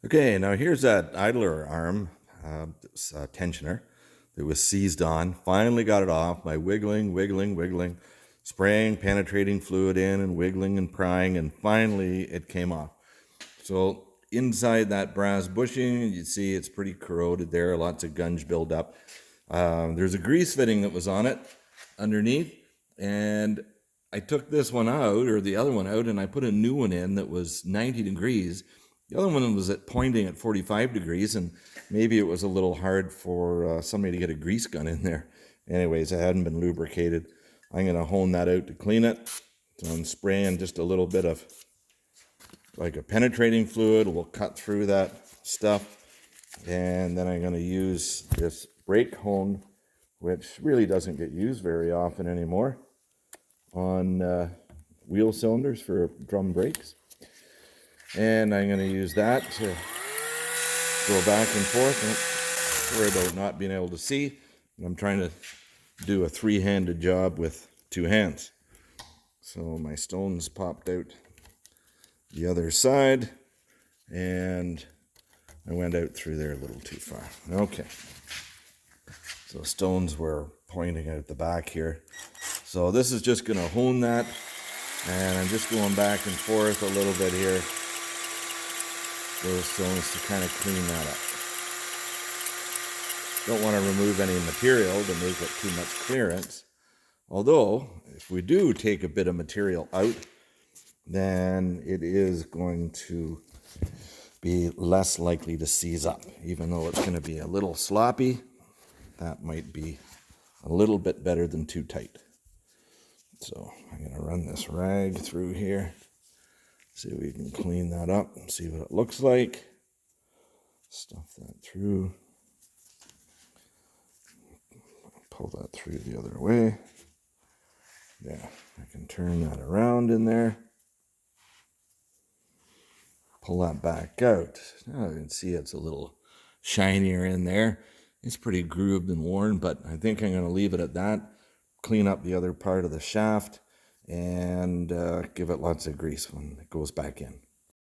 Okay, now here's that idler arm tensioner that was seized on. Finally got it off by wiggling, spraying penetrating fluid in and wiggling and prying, and finally it came off. So inside that brass bushing, you see it's pretty corroded there, lots of gunge buildup. There's a grease fitting that was on it underneath, and I took this one out, or the other one out, and I put a new one in that was 90 degrees. The other one was pointing at 45 degrees, and maybe it was a little hard for somebody to get a grease gun in there. Anyways, it hadn't been lubricated. I'm going to hone that out to clean it. So I'm spraying just a little bit of like a penetrating fluid. We'll cut through that stuff. And then I'm going to use this brake hone, which really doesn't get used very often anymore, on wheel cylinders for drum brakes. And I'm going to use that to go back and forth. Don't worry about not being able to see. I'm trying to do a three-handed job with two hands. So my stones popped out the other side, and I went out through there a little too far. Okay. So stones were pointing out the back here. So this is just going to hone that, and I'm just going back and forth a little bit here. Those stones to kind of clean that up. Don't want to remove any material to make it too much clearance. Although, if we do take a bit of material out, then it is going to be less likely to seize up. Even though it's going to be a little sloppy, that might be a little bit better than too tight. So I'm going to run this rag through here. See if we can clean that up and see what it looks like. Stuff that through. Pull that through the other way. Yeah, I can turn that around in there. Pull that back out. Now you can see it's a little shinier in there. It's pretty grooved and worn, but I think I'm going to leave it at that. Clean up the other part of the shaft and give it lots of grease when it goes back in.